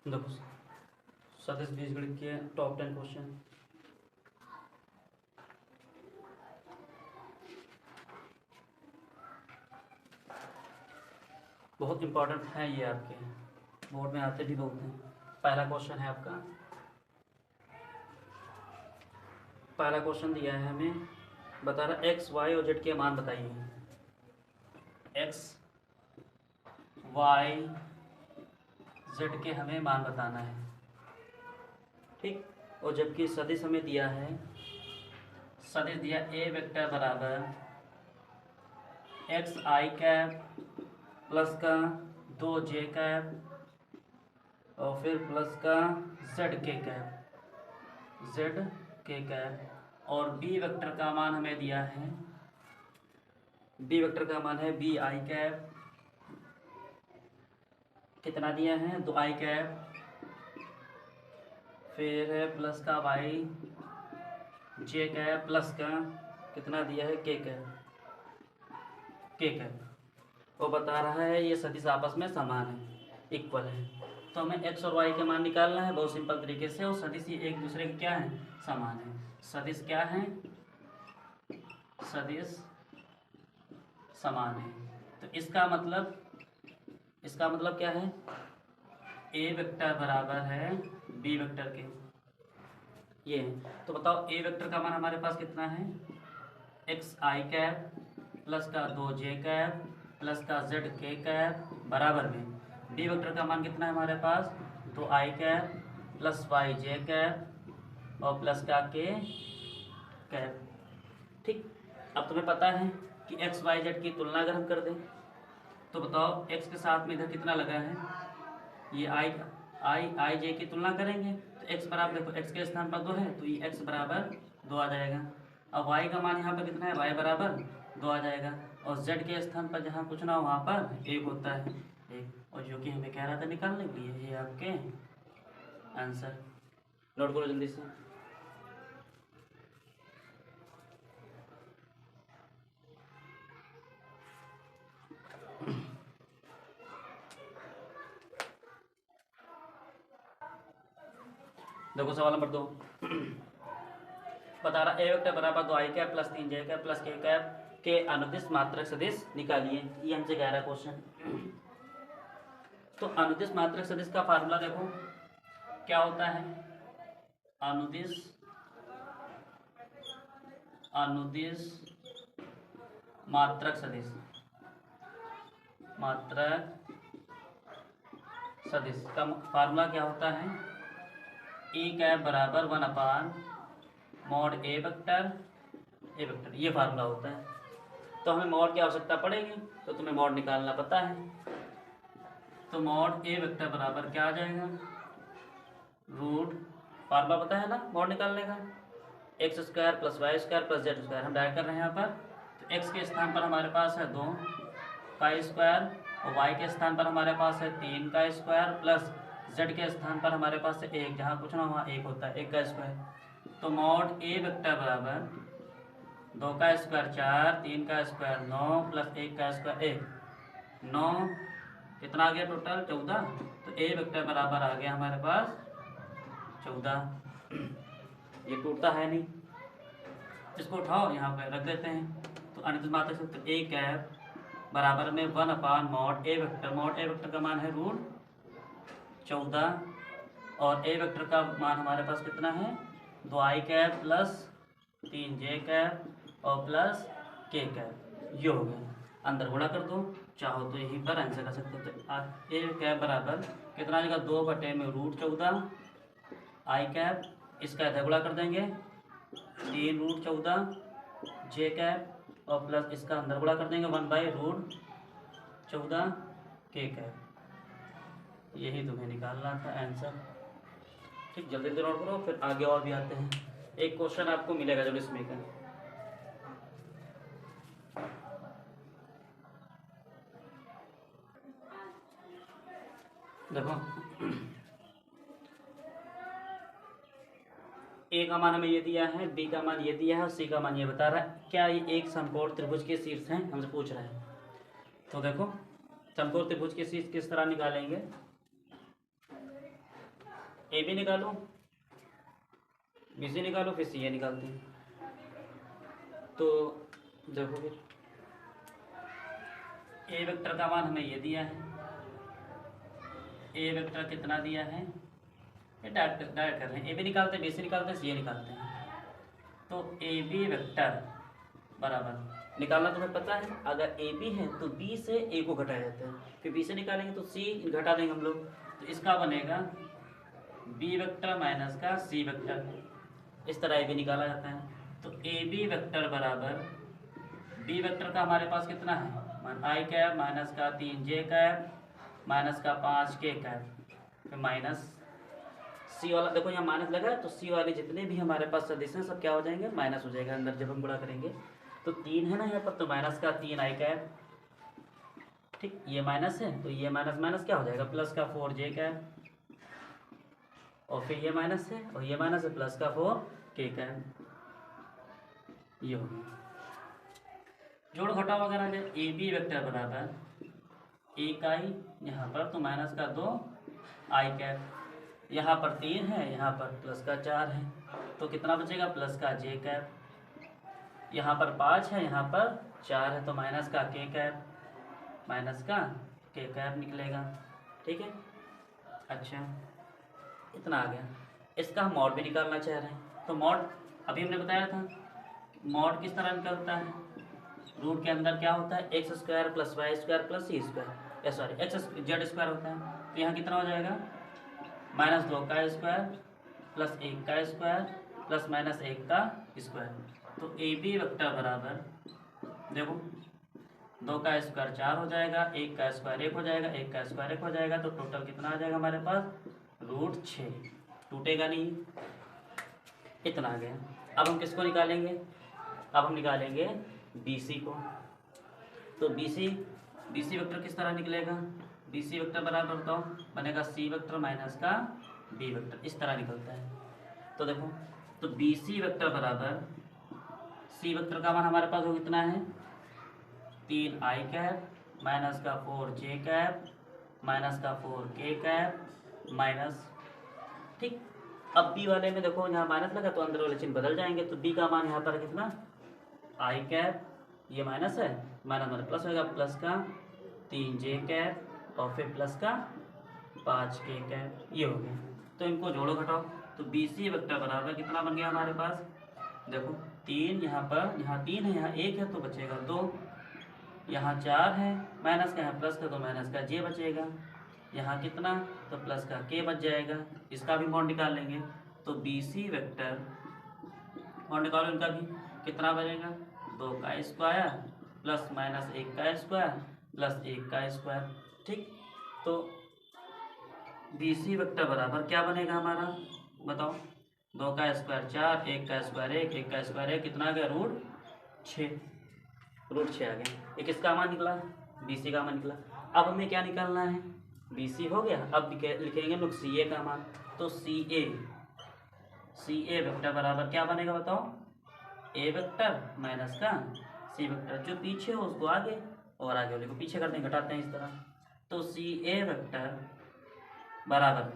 देखो सतीश बीजगणित के टॉप 10 क्वेश्चन। बहुत इंपॉर्टेंट है ये, आपके बोर्ड में आते भी बहुत हैं। पहला क्वेश्चन है आपका, पहला क्वेश्चन दिया है हमें, बता रहा एक्स वाई और जेड के मान बताइए। एक्स वाई जेड के हमें मान बताना है, ठीक। और जबकि सदिश हमें दिया है, सदिश दिया ए वेक्टर बराबर एक्स आई कैप प्लस का 2 जे कैप और फिर प्लस का जेड के कैप और बी वेक्टर का मान हमें दिया है, बी वेक्टर का मान है बी आई कैप, कितना दिया है 2 आई कैप, फिर है प्लस का वाई जे कैप प्लस का कितना दिया है के कैप। वो बता रहा है ये सदिश आपस में समान है, इक्वल है। तो हमें एक्स और वाई के मान निकालना है बहुत सिंपल तरीके से, और सदिश ये एक दूसरे के क्या है, समान है। सदिश क्या है, सदिश समान है। तो इसका मतलब क्या है, ए वेक्टर बराबर है बी वेक्टर के, ये है। तो बताओ ए वेक्टर का मान हमारे पास कितना है, एक्स आई कैप प्लस का 2 जे कैप प्लस का जेड के कैप बराबर में बी वेक्टर का मान कितना है हमारे पास, 2 आई कैप प्लस वाई जे कैप और प्लस का के कैप, ठीक। अब तुम्हें पता है कि एक्स वाई जेड की तुलना अगर हम कर दें तो बताओ एक्स के साथ में इधर कितना लगा है, ये आई जे की तुलना करेंगे तो एक्स बराबर, देखो एक्स के स्थान पर 2 है तो ये एक्स बराबर 2 आ जाएगा। अब वाई का मान यहाँ पर कितना है, वाई बराबर 2 आ जाएगा। और जेड के स्थान पर जहाँ कुछ ना हो वहाँ पर 1 होता है, 1। और जो कि हमें कह रहा था निकालने के लिए, ये आपके आंसर। नोट करो जल्दी से। देखो सवाल नंबर 2 बता रहा ए वेक्टर बराबर 2 आई कैप प्लस 3 जे कैप प्लस के कैप के अनुदिश मात्रक सदिश निकालिए, ये हमसे कह रहा है क्वेश्चन। तो अनुदिश मात्रक सदिश का फार्मूला देखो क्या होता है, अनुदिश मात्रक सदिश का फार्मूला क्या होता है, ई कैप बराबर 1/mod ए वेक्टर, ये फार्मूला होता है। तो हमें मॉड की आवश्यकता पड़ेगी, तो तुम्हें मॉड निकालना पता है। तो मॉड ए वेक्टर बराबर क्या आ जाएगा, रूट, फार्मूला पता है ना मॉड निकालने का, X square plus Y square plus Z square. हम डायरेक्ट कर रहे हैं यहाँ पर। तो एक्स के स्थान पर हमारे पास है 2 का स्क्वायर और वाई के स्थान पर हमारे पास है 3 का स्क्वायर प्लस जेड के स्थान पर हमारे पास है 1, जहाँ कुछ ना वहाँ 1 होता है, 1 का स्क्वायर। तो मॉड ए वेक्टर बराबर 2 का स्क्वायर 4, 3 का स्क्वायर 9 प्लस 1 का स्क्वायर 1, 9 कितना आ गया टोटल 14। तो ए वेक्टर बराबर आ गया हमारे पास 14। ये टूटता है नहीं, इसको उठाओ यहाँ पे रख देते हैं। तो अनुदिश मात्रक से तो ए कैप बराबर में 1/mod ए वेक्टर का मान है √14 और ए वेक्टर का मान हमारे पास कितना है, 2 आई कैप प्लस 3 जे कैप और प्लस के कैप, ये हो गया। अंदर गुणा कर दो, चाहो तो यहीं पर आंसर कर सकते हो। तो ए कैप बराबर कितना आ जाएगा, 2/√14 आई कैप, इसका इधर गुणा कर देंगे 3√14 जे कैप और प्लस इसका अंदर गुणा कर देंगे 1/√14 के कैप। यही तुम्हें निकालना था आंसर, ठीक। जल्दी जल्दी नोट करो, फिर आगे और भी आते हैं। एक क्वेश्चन आपको मिलेगा जब इसमें का, देखो ए का मान हमें ये दिया है, बी का मान ये दिया है और सी का मान ये बता रहा है। क्या ये एक समकोण त्रिभुज के शीर्ष हैं, हमसे पूछ रहा है। तो देखो समकोण त्रिभुज के शीर्ष किस तरह निकालेंगे, ए बी निकालो, बी सी निकालो, फिर सी ए निकालते हैं। तो देखो फिर ए वेक्टर का मान हमें ये दिया है, ए वेक्टर कितना दिया है, ये डायरेक्ट कर रहे हैं। ए बी निकालते हैं, बी सी निकालते हैं, सी ए निकालते हैं। तो ए बी वेक्टर बराबर निकालना तुम्हें पता है, अगर ए बी है तो बी से ए को घटाया जाता है, फिर बी से निकालेंगे तो सी घटा देंगे हम लोग। तो इसका बनेगा बी वेक्टर माइनस का सी वेक्टर, इस तरह ए बी निकाला जाता है। तो ए बी वेक्टर बराबर बी वेक्टर का हमारे पास कितना है, आई कैप माइनस का 3 जे कैप माइनस का 5 के कैप, फिर माइनस सी वाला, देखो यहाँ माइनस लगा है तो सी वाले जितने भी हमारे पास सदिश हैं सब क्या हो जाएंगे, माइनस हो जाएगा अंदर जब हम गुणा करेंगे। तो 3 है ना यहाँ पर, तो माइनस का 3 आई कैप, ठीक, ये माइनस है तो ये माइनस माइनस क्या हो जाएगा, प्लस का 4 जे कैप, और फिर ये माइनस है और ये माइनस है, प्लस का 4 के कैप। ये हो गया जोड़ घटाव वगैरह जाए। ए बी वेक्टर बराबर एक आई, यहाँ पर तो माइनस का 2 आई कैप, यहाँ पर 3 है, यहाँ पर प्लस का 4 है, तो कितना बचेगा, प्लस का जे कैप। यहाँ पर 5 है, यहाँ पर 4 है, तो माइनस का के कैप, माइनस का के कैप निकलेगा। ठीक है, अच्छा इतना आ गया। इसका हम मॉड भी निकालना चाह रहे हैं, तो मॉड अभी हमने बताया था, मॉड किस तरह निकलता है, रूट के अंदर क्या होता है, X square plus Y square plus C square, sorry X Z square होता है। तो यहाँ कितना हो जाएगा, माइनस 2 का स्क्वायर प्लस 1 का स्क्वायर प्लस माइनस 1 का स्क्वायर। तो ए बी वेक्टर बराबर देखो 2 का स्क्वायर 4 हो जाएगा, 1 का स्क्वायर 1 हो जाएगा, 1 का स्क्वायर 1 हो जाएगा, तो टोटल कितना आ जाएगा हमारे पास, रूट 6, टूटेगा नहीं, इतना आ गया। अब हम किसको निकालेंगे, अब हम निकालेंगे बी सी को। तो बी सी वेक्टर किस तरह निकलेगा, बी सी वेक्टर बराबर बताओ, बनेगा सी वेक्टर माइनस का बी वेक्टर, इस तरह निकलता है। तो देखो, तो बी सी वेक्टर बराबर सी वेक्टर का मान हमारे पास वो कितना है, 3 आई कैप माइनस का 4 जे कैप माइनस का 4 के कैप माइनस, ठीक। अब बी वाले में देखो यहाँ माइनस लगा तो अंदर वाले चिन्ह बदल जाएंगे, तो बी का मान यहाँ पर कितना, आई कैप, ये माइनस है, माइनस माइनस प्लस होगा, प्लस का 3 जे कैप और फिर प्लस का 5 के कैप, ये हो गया। तो इनको जोड़ो घटाओ, तो बी सी वेक्टर बराबर कितना बन गया हमारे पास, देखो 3 यहाँ पर, यहाँ 3 है, यहाँ 1 है तो बचेगा 2, यहाँ 4 है, माइनस का है प्लस का, तो माइनस का जे बचेगा, यहाँ कितना, तो प्लस का के बच जाएगा, इसका भी मॉड निकाल लेंगे। तो बी सी वेक्टर मॉड निकालो, इनका भी कितना बनेगा, 2 का स्क्वायर प्लस माइनस 1 का स्क्वायर प्लस 1 का स्क्वायर, ठीक। तो बी सी वेक्टर बराबर क्या बनेगा हमारा, बताओ, 2 का स्क्वायर 4, 1 का स्क्वायर 1, 1 का स्क्वायर 1, कितना आ गया, रूट 6, रूट 6 आ गया। एक इसका मान निकला, बी सी का मान निकला। अब हमें क्या निकालना है, बी सी हो गया, अब लिखेंगे लोग सी ए का मान। तो सी ए वेक्टर बराबर क्या बनेगा बताओ, ए वेक्टर माइनस का सी वेक्टर, जो पीछे हो उसको आगे और आगे वाले को पीछे करते हैं, घटाते हैं इस तरह। तो सी ए वेक्टर बराबर,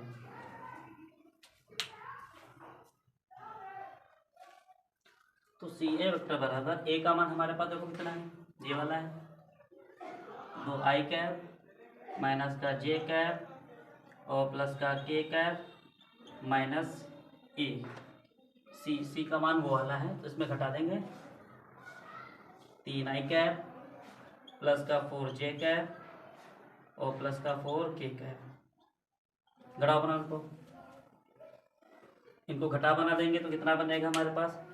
तो सी ए वेक्टर बराबर ए का मान हमारे पास देखो कितना है, ये वाला है, 2 आई कैप माइनस का जे कैप और प्लस का के कैप माइनस ए, सी का मान वो वाला है, तो इसमें घटा देंगे, 3 आई कैप प्लस का 4 जे कैप और प्लस का 4 के कैप। घटाओ बना इनको घटा बना देंगे तो कितना बनेगा हमारे पास,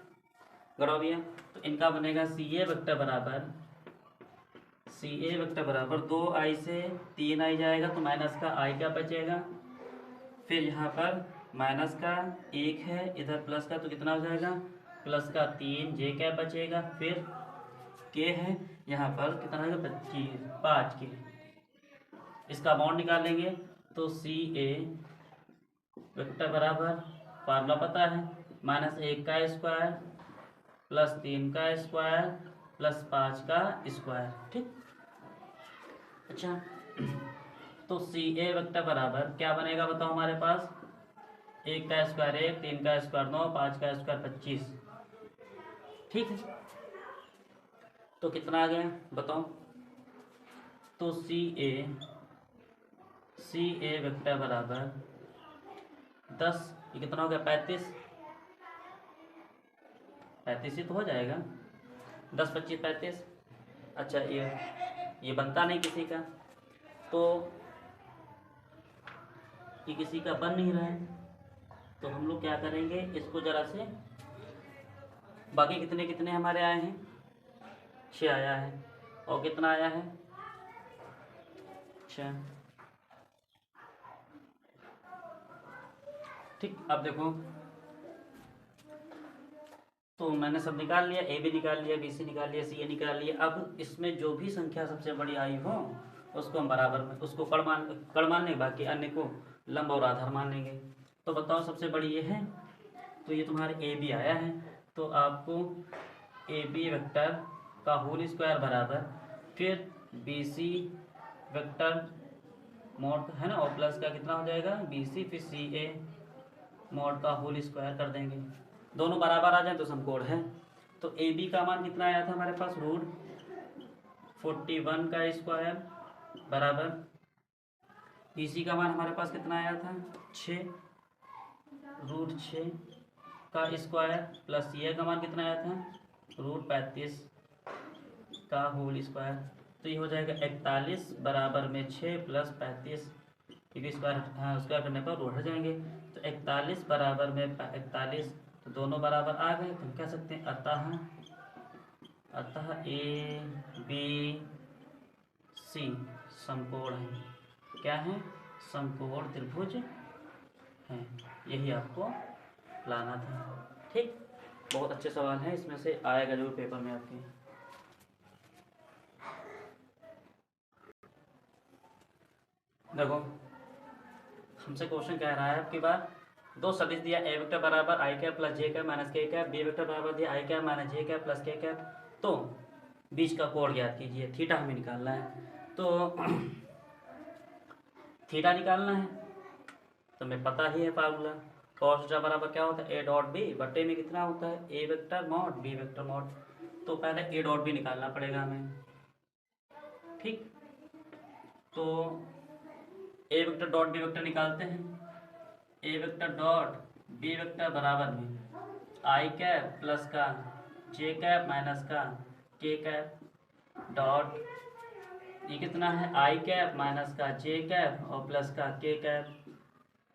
घटाओ भैया, तो इनका बनेगा सी ए वेक्टर बराबर 2 आई से 3 आई जाएगा तो माइनस का आई क्या बचेगा, फिर यहाँ पर माइनस का 1 है, इधर प्लस का, तो कितना हो जाएगा, प्लस का 3 जे क्या बचेगा, फिर के है, यहाँ पर कितना है 25 5 के, इसका बाउंड निकालेंगे। तो सी ए वेक्टर बराबर फार्मूला पता है, माइनस 1 का स्क्वायर प्लस 3 का स्क्वायर प्लस 5 का स्क्वायर, ठीक। अच्छा, तो सी ए वेक्टर बराबर क्या बनेगा बताओ हमारे पास, 1 का स्क्वायर 1, 3 का स्क्वायर 9, 5 का स्क्वायर 25। ठीक है, तो कितना आ गया बताओ। तो सी ए वेक्टर बराबर 10, ये कितना हो गया 35, 35 ही तो हो जाएगा, 10 25 35। अच्छा ये बनता नहीं किसी का, तो ये किसी का बन नहीं रहा है, तो हम लोग क्या करेंगे, इसको ज़रा से, बाकी कितने कितने हमारे आए हैं, 6 आया है, और कितना आया है 6। ठीक, अब देखो, तो मैंने सब निकाल लिया, ए भी निकाल लिया, बी सी निकाल लिया, सी ए निकाल लिया। अब इसमें जो भी संख्या सबसे बड़ी आई हो उसको हम बराबर में, उसको कड़ मान लेंगे, बाकी अन्य को लंब और आधार मान लेंगे। तो बताओ सबसे बड़ी ये है, तो ये तुम्हारे ए बी आया है, तो आपको ए बी वेक्टर का होल स्क्वायर बराबर फिर बी सी वेक्टर मॉड है ना, और प्लस का कितना हो जाएगा बी सी फिर सी ए मॉड का होल स्क्वायर कर देंगे। दोनों बराबर आ जाए तो समकोण है। तो ए बी का मान कितना आया था हमारे पास, √41 का स्क्वायर बराबर बी सी का मान हमारे पास कितना आया था 6, √6 का स्क्वायर प्लस ये का मान कितना आया था √35 का होल स्क्वायर। तो ये हो जाएगा 41 बराबर में 6 प्लस 35, क्योंकि स्क्वायर करने पर रूट हट जाएंगे। तो 41 बराबर में 41, तो दोनों बराबर आ गए, तो हम कह सकते हैं अतः ए बी सी समकोण है। क्या है, समकोण त्रिभुज है। यही आपको लाना था। ठीक, बहुत अच्छे सवाल हैं, इसमें से आएगा जरूर पेपर में आपके। देखो हमसे क्वेश्चन कह रहा है आपकी बार, दो सदिश दिया, ए वेक्टर बराबर आई कैप प्लस जे कैप माइनस के कैप, बी वेक्टर बराबर दिया आई कैप माइनस जे कैप प्लस के कैप। तो बीच का कोण ज्ञात कीजिए, थीटा हमें निकालना है। तो थीटा निकालना है तो हमें पता ही है फार्मूला, कॉस थीटा बराबर क्या होता है ए डॉट बी बटे में कितना होता है A vector mod B vector mod. तो पहले ए डॉट बी निकालना पड़ेगा हमें। ठीक, तो ए वेक्टर डॉट बी वेक्टर निकालते हैं। ए वेक्टर डॉट बी वेक्टर बराबर में आई कैप प्लस का जे कैप माइनस का के कैप डॉट, ये कितना है आई कैप माइनस का जे कैप और प्लस का के कैप।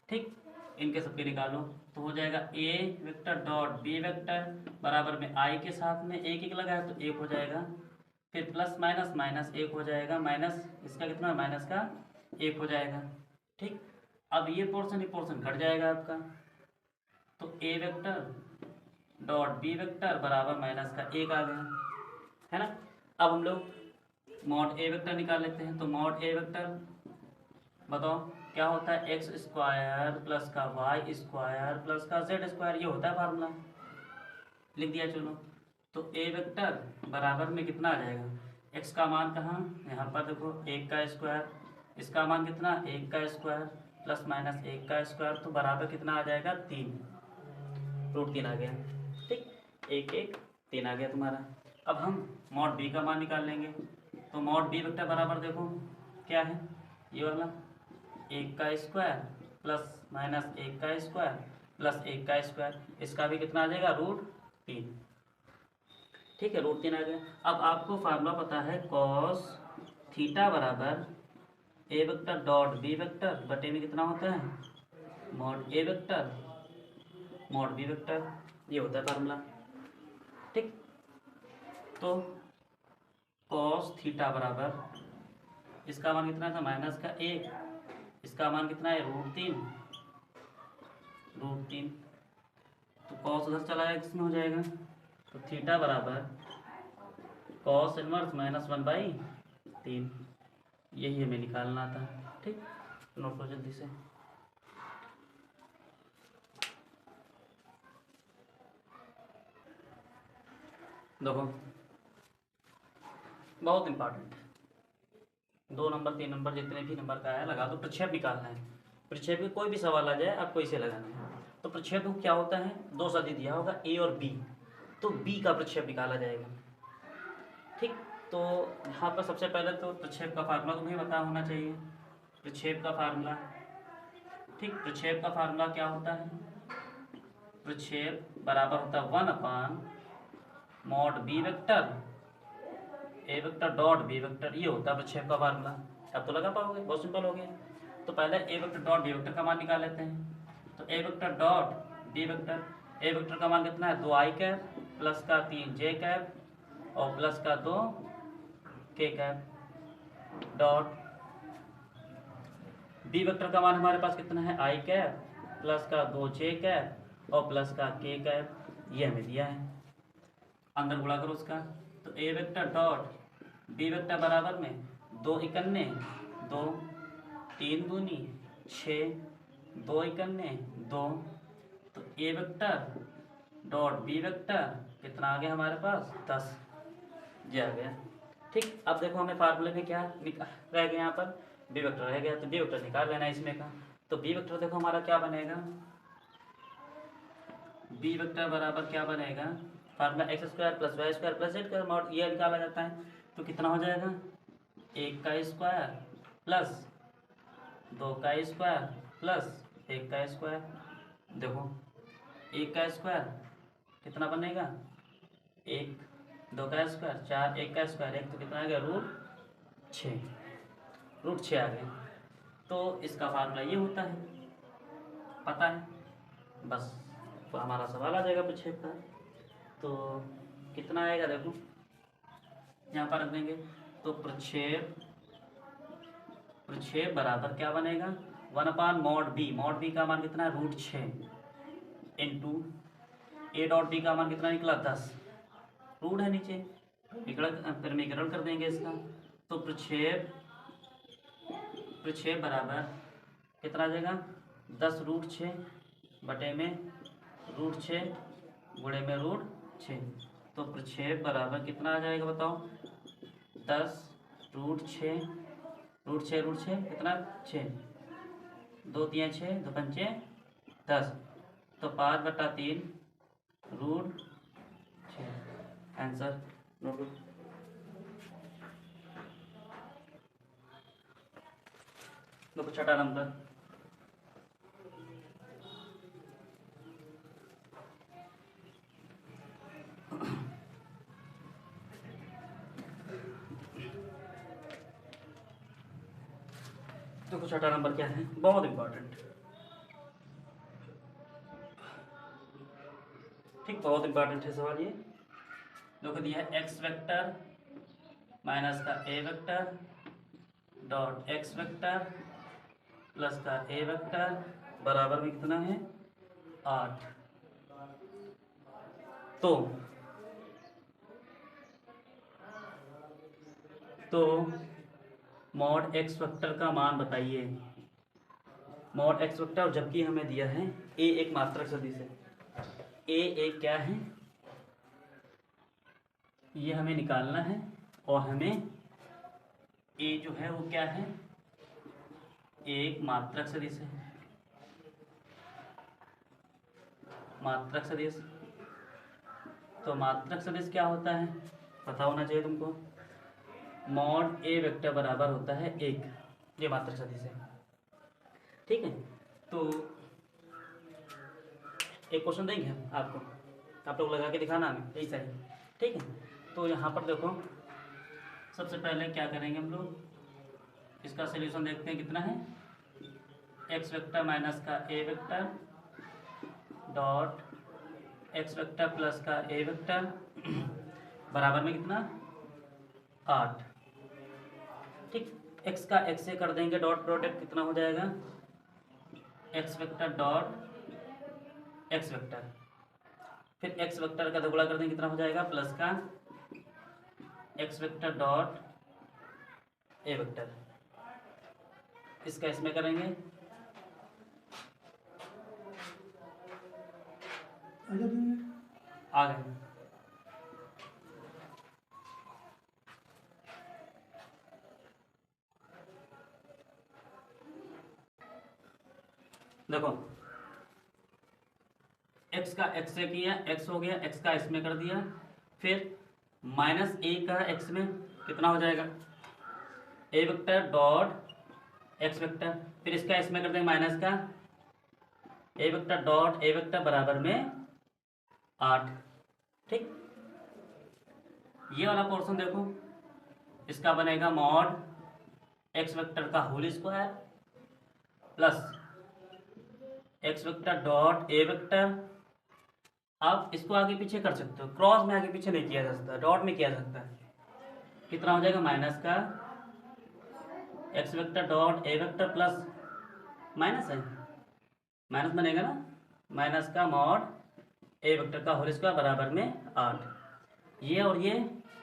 ठीक, इनके सबके निकालो तो हो जाएगा ए वेक्टर डॉट बी वेक्टर बराबर में आई के साथ में एक एक लगा है तो एक हो जाएगा, फिर प्लस माइनस माइनस एक हो जाएगा, माइनस इसका कितना माइनस का एक हो जाएगा। ठीक, अब ये पोर्शन घट जाएगा आपका, तो ए वेक्टर डॉट बी वेक्टर बराबर माइनस का एक आ गया, है ना। अब हम लोग मॉड ए वेक्टर निकाल लेते हैं। तो मॉड ए वेक्टर बताओ क्या होता है, एक्स स्क्वायर प्लस का वाई स्क्वायर प्लस का जेड स्क्वायर, ये होता है फार्मूला, लिख दिया चलो। तो ए वेक्टर बराबर में कितना आ जाएगा, एक्स का मान कहाँ, यहाँ पर देखो 1 का स्क्वायर, इसका मान कितना 1 का स्क्वायर प्लस माइनस 1 का स्क्वायर, तो बराबर कितना आ जाएगा 3, √3 आ गया। ठीक, 1 1 3 आ गया तुम्हारा। अब हम मॉड बी का मान निकाल लेंगे। तो मॉड बी वेक्टर बराबर देखो क्या है, ये वाला 1 का स्क्वायर प्लस माइनस 1 का स्क्वायर प्लस 1 का स्क्वायर, इसका भी कितना आ जाएगा √3। ठीक है, √3 आ गया। अब आपको फार्मूला पता है कॉस थीटा बराबर ए वेक्टर डॉट बी वेक्टर बटे में कितना होता है मॉड ए वेक्टर मॉड बी वेक्टर, ये होता है फार्मूला। ठीक, तो कॉस थीटा बराबर इसका मान कितना था माइनस का 1, इसका मान कितना है √3, तो कॉस उधर चला जाएगा, किसमें हो जाएगा, तो थीटा बराबर कॉस इनवर्स -1/3, यही हमें निकालना था। ठीक, नोट लो जल्दी से। देखो बहुत इंपॉर्टेंट है, 2 नंबर 3 नंबर जितने भी नंबर का है लगा दो, प्रक्षेप निकालना है। प्रक्षेप के कोई भी सवाल आ जाए आपको इसे लगाना है। तो प्रक्षेप क्या होता है, दो सदी दिया होगा ए और बी, तो बी का प्रक्षेप निकाला जाएगा। ठीक, तो यहाँ पर सबसे पहले तो प्रक्षेप का फार्मूला तुम्हें पता होना चाहिए। प्रक्षेप का फार्मूला, ठीक, प्रक्षेप का फार्मूला क्या होता है, प्रक्षेप बराबर होता है 1 mod B vector A vector dot B vector, ये होता है प्रक्षेप का फार्मूला। अब तो लगा पाओगे, बहुत सिंपल हो गया। तो पहले A vector dot B vector का मान निकाल लेते हैं। तो ए vector dot B vector, A vector का मान कितना है, 2 i कैप प्लस का 3 j कैप और प्लस का 2 k cap dot B vector का मान हमारे पास कितना है, i कैप प्लस का 2 j कैप और प्लस का k कैप, ये हमें दिया है। अंदर गुणा करो उसका। तो ए वेक्टर डॉट बी वेक्टर बराबर में 2 इकन्ने 2, 3 दूनी 6, 2 इकन्ने 2, तो ए वेक्टर डॉट बी वेक्टर कितना आ गया हमारे पास, 10, ये आ गया। ठीक, अब देखो हमें फार्मूले में क्या रह गया, यहाँ पर बी वेक्टर रह गया, तो बी वेक्टर निकाल लेना इसमें का। तो बी वेक्टर देखो हमारा क्या बनेगा, बी वेक्टर बराबर क्या बनेगा, formula x² plus y² plus z² mod ये निकाला जाता है। तो कितना हो जाएगा, 1 का स्क्वायर प्लस 2 का स्क्वायर प्लस 1 का स्क्वायर। देखो 1 का स्क्वायर कितना बनेगा, 1, 2 का स्क्वायर 4, 1 का स्क्वायर 1, तो कितना आ गया, √6, √6 आ गया। तो इसका फार्मूला ये होता है, पता है, बस तो हमारा सवाल आ जाएगा प्रक्षेप का। तो कितना आएगा, देखो यहाँ पर रख देंगे। तो प्रक्षेप बराबर क्या बनेगा, 1 मॉड बी का मान कितना है, √6 इंटू ए डॉट बी का मान कितना निकला, 10, रूट है नीचे, परिमीकरण कर देंगे इसका। तो प्रक्षेप बराबर कितना आ जाएगा, 10 √6 बटे में √6 गुणे में √6। तो प्रक्षेप बराबर कितना आ जाएगा बताओ, 10 √6 कितना 6, 2 3 6, 2 5 10, तो 5/3 √6, आंसर नोट। देखो छठा नंबर, देखो छठा नंबर क्या है, बहुत इंपॉर्टेंट, ठीक, बहुत इंपॉर्टेंट है सवाल ये। देखो दिया है एक्स वेक्टर माइनस का A vector dot X vector plus का ए वेक्टर बराबर में कितना है, 8। तो मॉड एक्स वेक्टर का मान बताइए, मॉड एक्स वेक्टर, जबकि हमें दिया है ए एक मात्रक सदिश है, ए एक क्या है, ये हमें निकालना है, और हमें ए जो है वो क्या है, एक मात्रक सदिश है, मात्रक सदिश। तो मात्रक सदिश क्या होता है पता होना चाहिए तुमको, मॉड ए वेक्टर बराबर होता है 1, ये मात्रक सदिश है, ठीक है। तो एक क्वेश्चन देंगे हम आपको, आप लोग लगा के दिखाना हमें, यही सही, ठीक है। तो यहाँ पर देखो सबसे पहले क्या करेंगे हम लोग, इसका सलूशन देखते हैं कितना है, एक्स वेक्टर माइनस का A vector dot X vector plus का ए वेक्टर बराबर में कितना, 8, ठीक। एक्स का एक्स से कर देंगे डॉट प्रोडक्ट, कितना हो जाएगा, x vector dot X vector, फिर एक्स वेक्टर का दोगुना कर देंगे, कितना हो जाएगा, प्लस का x vector dot A vector, इसका इसमें करेंगे, आ गए। देखो x का x से किया, x हो गया, x का इसमें कर दिया, फिर माइनस ए का x में कितना हो जाएगा, ए वेक्टर डॉट एक्स वेक्टर, फिर इसका इसमें कर देंगे माइनस का A vector dot A vector बराबर में 8। ठीक, ये वाला पोर्शन देखो, इसका बनेगा मॉड एक्स वेक्टर का whole square plus X vector dot A vector. आप इसको आगे पीछे कर सकते हो, क्रॉस में आगे पीछे नहीं किया जा सकता, डॉट में किया जा सकता है। कितना हो जाएगा, माइनस का x vector dot A vector plus minus है, माइनस बनेगा ना, माइनस का मॉड ए वेक्टर का होल स्क्वायर बराबर में 8। ये और ये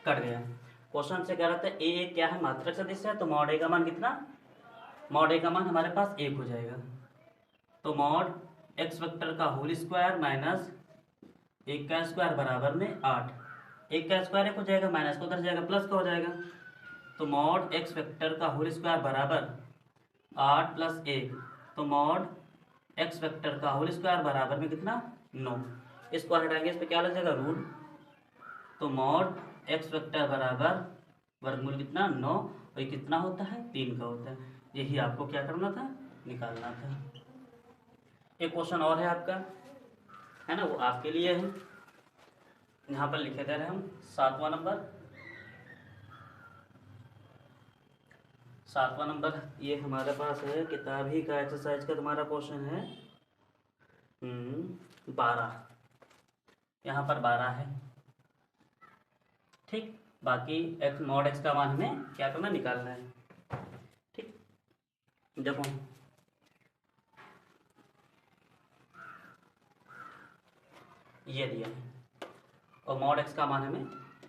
कट गया। क्वेश्चन से कह रहा था ए क्या है, मात्रक सदिश है, तो मॉड ए का मान कितना, मॉड ए का मान हमारे पास 1 हो जाएगा। तो मॉड एक्स वेक्टर का होल स्क्वायर माइनस 1 का स्क्वायर बराबर में 8। 1 का स्क्वायर 1 हो जाएगा, माइनस को उधर जाएगा, प्लस का हो जाएगा। तो मॉड एक्स वेक्टर का होल स्क्वायर बराबर 8 प्लस 1, तो मॉड एक्स वेक्टर का होल स्क्वायर बराबर में कितना, 9। इसको हटाएंगे, इस पर क्या लग जाएगा, रूट। तो मॉड एक्स वेक्टर बराबर वर्गमूल कितना, 9, और ये कितना होता है, 3 का होता है। यही आपको क्या करना था, निकालना था। एक क्वेश्चन और है आपका, है ना, वो आपके लिए है, यहाँ पर लिखे दे रहे हैं हम 7वां नंबर। 7वां नंबर ये हमारे पास है, किताब ही का एक्सरसाइज का तुम्हारा क्वेश्चन है 12, यहाँ पर 12 है। ठीक, बाकी एक्स मॉड एक्स का मान हमें क्या करना, निकालना है। ठीक, देखो ये दिया है और मॉड एक्स का मान हमें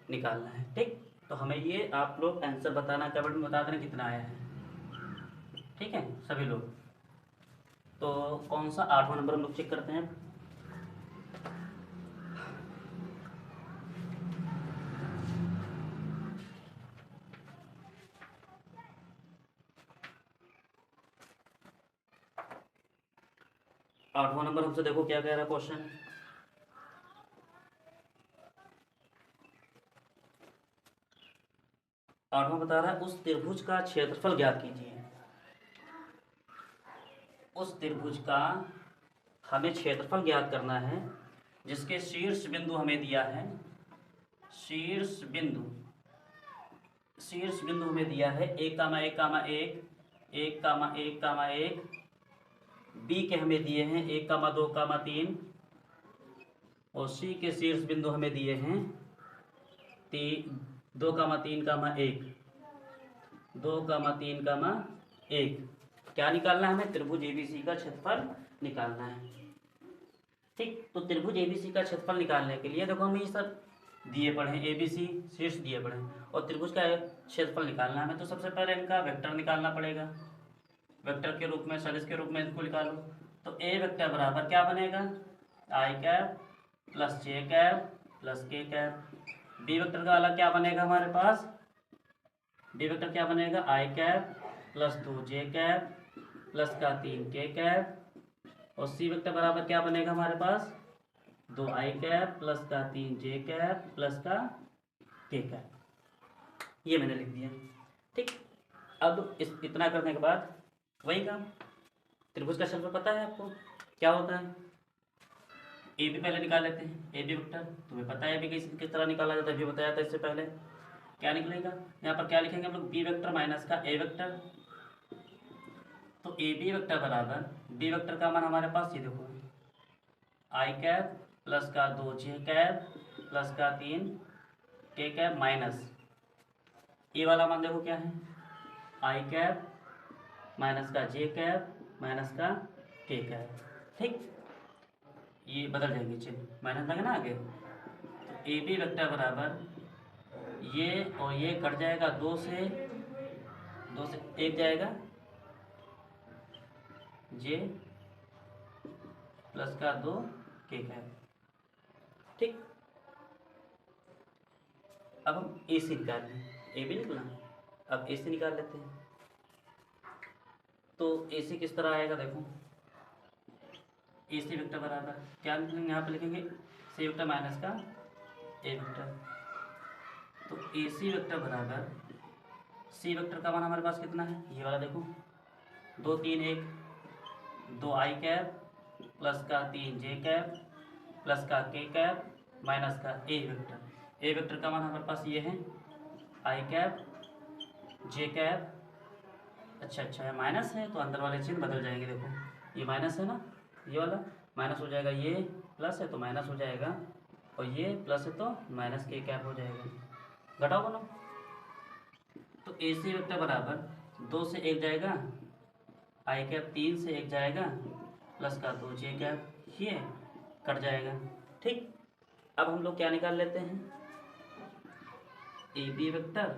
निकालना है। ठीक, तो हमें ये आप लोग आंसर बताना, कमेंट में बता देना कितना आया है। ठीक है सभी लोग। तो कौन सा 8वां नंबर हम लोग चेक करते हैं। आठवां नंबर हमसे देखो क्या कह रहा है क्वेश्चन। आठवां बता रहा है उस त्रिभुज का क्षेत्रफल ज्ञात कीजिए। उस त्रिभुज का हमें क्षेत्रफल ज्ञात करना है जिसके शीर्ष बिंदु हमें दिया है, शीर्ष बिंदु हमें दिया है 1,1,1, 1,1,1, बी के हमें दिए हैं 1,2,3 और सी के शीर्ष बिंदु हमें दिए हैं 2,3,1, 2,3,1। क्या निकालना है हमें, त्रिभुज एबीसी का क्षेत्रफल निकालना है। ठीक, तो त्रिभुज एबीसी का क्षेत्रफल निकालने के लिए देखो हमें ये सब दिए पड़े हैं, एबीसी शीर्ष दिए पड़े हैं और त्रिभुज का क्षेत्रफल निकालना है हमें। तो सबसे पहले इनका वेक्टर निकालना पड़ेगा, वेक्टर के रूप में, सदिश के रूप में इसको निकालो। तो ए वेक्टर बराबर क्या बनेगा, आई कैप प्लस जे कैप प्लस के कैप। बी वेक्टर का अलग क्या बनेगा हमारे पास, बी वेक्टर क्या बनेगा, आई कैप प्लस 2 जे कैप प्लस का 3 के कैप। और सी वेक्टर बराबर क्या बनेगा हमारे पास, 2 आई कैप प्लस का 3 जे कैप प्लस का के कैप। ये मैंने लिख दिया। ठीक, अब इस इतना करने के बाद वही काम, त्रिभुज का क्षेत्रफल पता है आपको क्या होता है। ए बी पहले निकाल लेते हैं, ए बी वेक्टर तुम्हें पता है, ए बी किस तरह निकाला जाता है, भी बताया था इससे पहले। क्या निकलेगा, यहाँ पर क्या लिखेंगे हम लोग, बी वेक्टर माइनस का ए वेक्टर। तो ए बी वेक्टर बराबर बी वेक्टर का मान हमारे पास ये देखो, आई कैप प्लस का 2 जे कैप प्लस का 3 के कैप माइनस ए वाला मान देखो क्या है, आई कैप माइनस का जे कैप माइनस का के कैप। ठीक, ये बदल जाएंगे चिन्ह, माइनस लगे ना आगे। तो ए बी वेक्टर बराबर ये और ये कट जाएगा, 2 से 1 जाएगा, जे प्लस का 2 के कैप। ठीक, अब हम ए सी निकाल लें, ए बी निकला, अब ए सी निकाल लेते हैं। तो ए सी किस तरह आएगा देखो, ए सी वेक्टर बराबर क्या लिखेंगे, यहाँ पे लिखेंगे सी वेक्टर माइनस का ए वेक्टर। तो ए सी वेक्टर बराबर सी वेक्टर का मान हमारे पास कितना है, ये वाला देखो 2 3 1, 2 आई कैप प्लस का 3 जे कैप प्लस का के कैप माइनस का ए वेक्टर। ए वेक्टर का मान हमारे पास ये है आई कैप जे कैप, अच्छा है माइनस है तो अंदर वाले चिन्ह बदल जाएंगे। देखो ये माइनस है ना, ये वाला माइनस हो जाएगा, ये प्लस है तो माइनस हो जाएगा, और ये प्लस है तो माइनस के कैप हो जाएगा। घटाओ बोलो, तो ए सी वेक्टर बराबर 2 से 1 जाएगा आई कैप, 3 से 1 जाएगा प्लस का 2 जे कैप, ये कट जाएगा। ठीक, अब हम लोग क्या निकाल लेते हैं, A B vector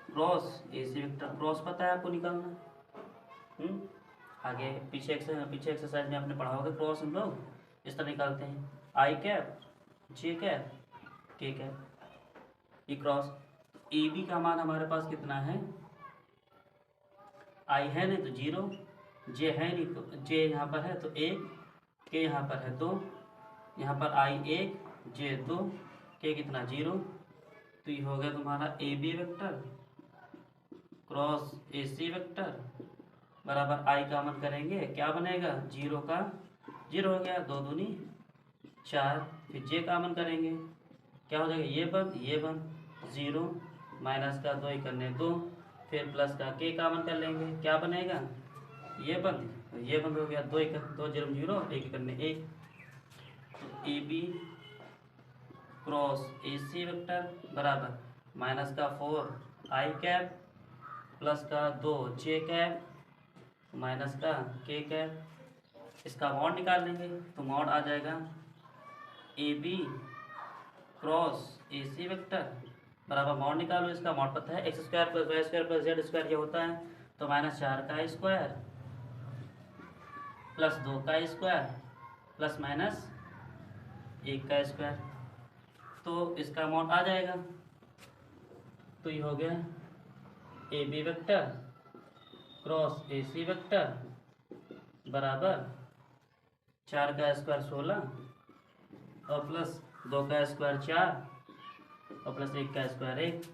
cross A C vector, cross पता है आपको निकालना। आगे पीछे एक्सरसाइज में आपने पढ़ा होगा, क्रॉस हम लोग इस तरह निकालते हैं, आई कैप जे कैप के कैप, ये क्रॉस। ए बी का मान हमारे पास कितना है, आई है नहीं तो 0, जे है नहीं तो जे यहाँ पर है तो 1, के यहाँ पर है 2, यहाँ पर आई 1 जे 2, के कितना 0। तो ये हो गया तुम्हारा A B vector cross A C vector बराबर आई का मान करेंगे क्या बनेगा, 0 का 0 हो गया, 2 दूनी 4, फिर जे का मान करेंगे क्या हो जाएगा, ये बंद 0 माइनस का 2 करने 2, फिर प्लस का के का मान कर लेंगे क्या बनेगा, ये बंद हो गया, 2 0 0 1 करने 1। तो A B cross A C vector बराबर माइनस का 4 आई कैप प्लस का 2 जे कैप माइनस का के कैप, इसका मॉड निकाल लेंगे तो मॉड आ जाएगा A B cross A C vector बराबर, मॉड निकालो, इसका मॉड पता है X square plus Y square plus Z square ये होता है, तो -4 का स्क्वायर प्लस 2 का स्क्वायर प्लस माइनस 1 का स्क्वायर, तो इसका मॉड आ जाएगा। तो ये हो गया A B vector cross A C vector बराबर 4 का स्क्वायर 16 और प्लस 2 का स्क्वायर 4 और प्लस 1 का स्क्वायर 1।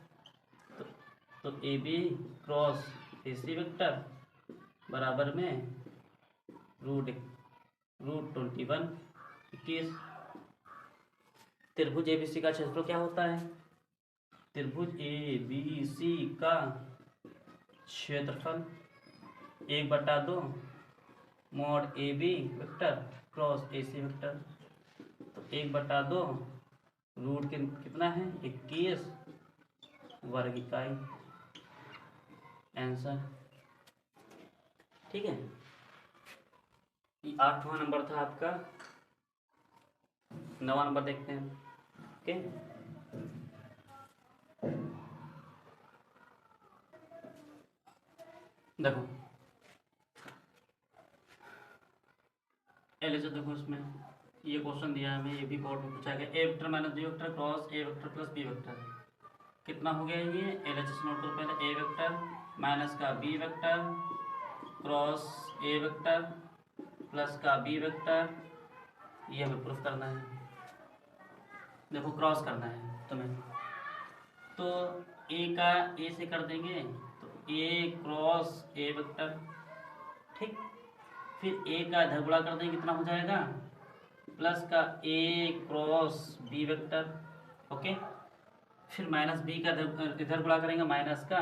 तो A B cross A C vector बराबर में रूट 21 21। त्रिभुज ए बी सी का क्षेत्रफल क्या होता है, त्रिभुज ए बी सी का क्षेत्रफल 1/2 mod A B vector cross A C vector, तो 1/2 रूट कितना है 21 वर्ग इकाई, आंसर। ठीक है, ये 8वां नंबर था आपका। 9वां नंबर देखते हैं। ओके, देखो एलिस, देखो इसमें ये क्वेश्चन दिया है हमें, ये भी बोर्ड में पूछा गया, A vector minus B vector cross A vector plus B vector कितना हो गया ये, एलएचएस नोट करो पहले, ए वेक्टर माइनस का B vector cross A vector plus का बी वेक्टर, ये हमें प्रूफ करना है। देखो क्रॉस करना है तुम्हें, तो ए का ए से कर देंगे तो ए क्रॉस ए वेक्टर, ठीक, फिर ए का इधर गुणा कर देंगे कितना हो जाएगा, प्लस का ए क्रॉस बी वेक्टर, ओके, फिर माइनस बी का इधर गुणा करेंगे माइनस का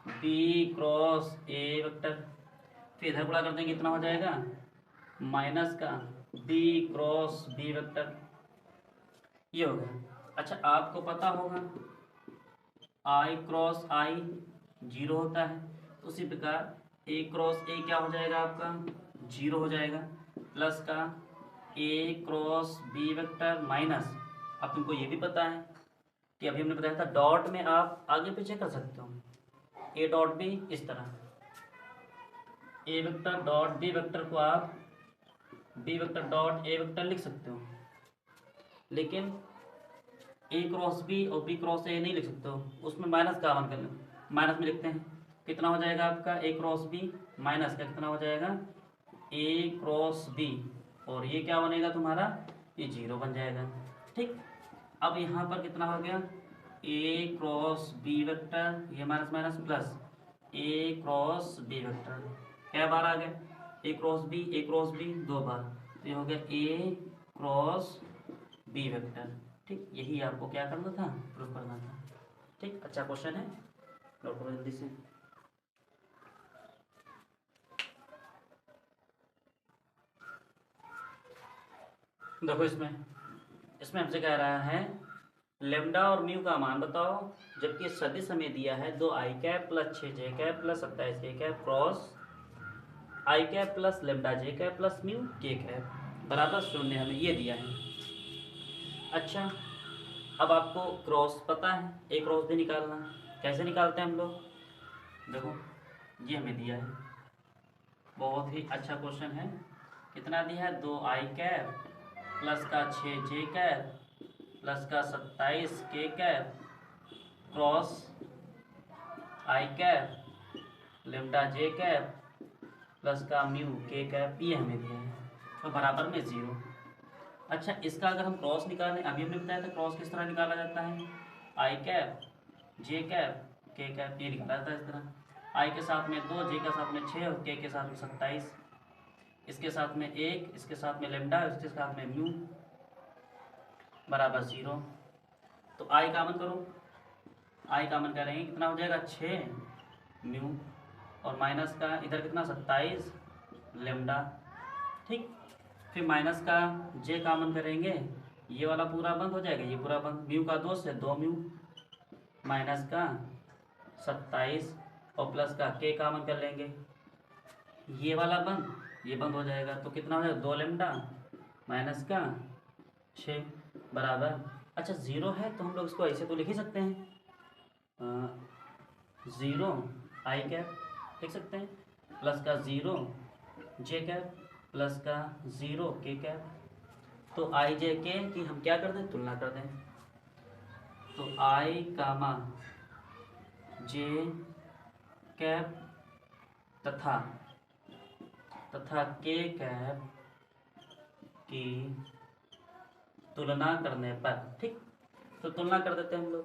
बी क्रॉस ए वेक्टर, फिर इधर गुणा कर देंगे कितना हो जाएगा, माइनस का बी क्रॉस बी वेक्टर, ये हो गया। अच्छा आपको पता होगा आई क्रॉस आई 0 होता है, तो उसी प्रकार ए क्रॉस ए क्या हो जाएगा आपका 0 हो जाएगा, प्लस का ए क्रॉस बी वेक्टर माइनस, अब तुमको ये भी पता है कि अभी हमने बताया था डॉट में आप आगे पीछे कर सकते हो, ए डॉट बी इस तरह, A vector dot B vector को आप B vector dot A vector लिख सकते हो, लेकिन ए क्रॉस बी और बी क्रॉस ए नहीं लिख सकते हो, उसमें माइनस का मान कर लो, माइनस में लिखते हैं कितना हो जाएगा आपका ए क्रॉस बी माइनस का कितना हो जाएगा ए क्रॉस बी, और ये क्या बनेगा तुम्हारा, ये 0 बन जाएगा। ठीक, अब यहाँ पर कितना हो गया, ए क्रॉस बी वेक्टर, ये माइनस माइनस प्लस ए क्रॉस बी वेक्टर, क्या बार आ गया, ए क्रॉस बी 2 बार, तो ये हो गया ए क्रॉस बी वेक्टर। ठीक, यही आपको क्या करना था, प्रूफ करना था। ठीक, अच्छा क्वेश्चन है, नोट करो जल्दी से। देखो इसमें हमसे कह रहा है लेमडा और म्यू का मान बताओ, जबकि सदिश हमें दिया है 2 आई कैप प्लस 6 जे कैप प्लस 27 के कैप क्रॉस आई कैप प्लस लेमडा जे कैप प्लस म्यू के कैप बराबर 0 हमें ये दिया है। अच्छा, अब आपको क्रॉस पता है, ए क्रॉस भी निकालना, कैसे निकालते हैं हम लोग, देखो ये हमें दिया है, बहुत ही अच्छा क्वेश्चन है। कितना दिया है, 2 आई कैप प्लस का 6 जे कैप प्लस का 27 के कैप क्रॉस आई कैप लेमडा जे कैप प्लस का म्यू के कैप, ये हमें दिया है, तो बराबर में 0। अच्छा, इसका अगर हम क्रॉस निकालें, अभी हमने बताया था क्रॉस किस तरह निकाला जाता है, आई कैप जे कैप के कैप, ये निकाला जाता है इस तरह, आई के साथ में 2, जे के साथ में 6 और के साथ में 27, इसके साथ में 1, इसके साथ में लेमडा, इसके साथ में म्यू बराबर 0। तो आई कामन करो, आई कामन करेंगे कितना हो जाएगा, 6 म्यू और माइनस का इधर कितना 27 लेमडा। ठीक, फिर माइनस का जे कामन करेंगे, ये वाला पूरा बंद हो जाएगा, ये पूरा बंद, म्यू का 2 से 2 म्यू माइनस का 27 और प्लस का के कामन कर लेंगे, ये वाला बंद, ये बंद हो जाएगा, तो कितना हो जाएगा 2 लेमडा माइनस का 6 बराबर। अच्छा 0 है तो हम लोग इसको ऐसे तो लिख ही सकते हैं, 0 आई कैप लिख सकते हैं प्लस का 0 जे कैप प्लस का 0 के कैप। तो आई जे के की हम क्या कर दें, तुलना कर दें, तो आई कामा जे कैप तथा के कैप की तुलना करने पर, ठीक, तो तुलना कर देते हैं हम लोग।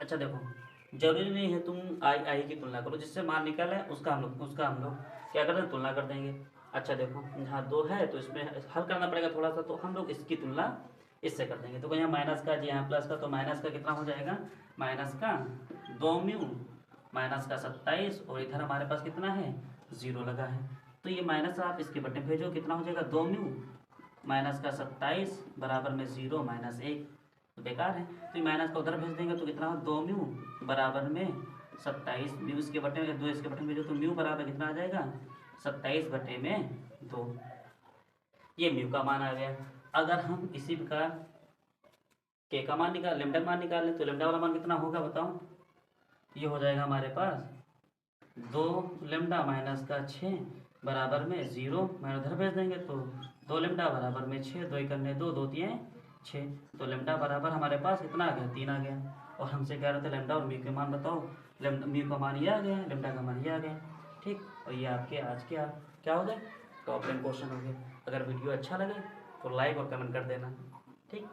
अच्छा देखो, जरूरी नहीं है तुम आई की तुलना करो, जिससे मान निकले उसका हम लोग क्या करते हैं, तुलना कर देंगे। अच्छा देखो, यहाँ 2 है तो इसमें हल करना पड़ेगा थोड़ा सा, तो हम लोग इसकी तुलना इससे कर देंगे। तो यहाँ माइनस का जी, यहाँ प्लस का, तो माइनस का कितना हो जाएगा, माइनस का 2 म्यू माइनस का 27 और इधर हमारे पास कितना है 0 लगा है, तो ये माइनस आप इसके बटे भेजो, कितना हो जाएगा 2 म्यू माइनस का 27 बराबर में 0 माइनस 1, तो बेकार है, तो ये माइनस का उधर भेज देंगे, तो कितना हो 2 म्यू बराबर में 27, म्यू इसके बटे में 2 इसके बटे में भेजो, तो म्यू बराबर कितना आ जाएगा 27 बटे में 2, ये म्यू का मान आ गया। अगर हम इसी प्रकार के का मान निकाल, लेमडा मान निकाल लें, तो लेमडा वाला मान कितना होगा बताओ, ये हो जाएगा हमारे पास 2 लेमडा माइनस का 6 बराबर में 0, मैं उधर भेज देंगे, तो 2 लेमडा बराबर में 6, 2 करने 2, 2 3 6, तो लेमडा बराबर हमारे पास कितना आ गया 3 आ गया। और हमसे कह रहे थे लेमडा और म्यू के मान बताओ, लेमडा म्यू का मान ये आ गया, लेमडा का मान ये आ गया। ठीक, और ये आपके आज के क्या हो गए, टॉप 10 क्वेश्चन हो गए। अगर वीडियो अच्छा लगे तो लाइक और कमेंट कर देना। ठीक,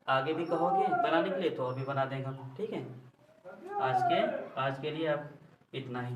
आगे भी कहोगे बनाने के लिए तो और भी बना देंगे हम। ठीक है, आज के लिए अब इतना ही।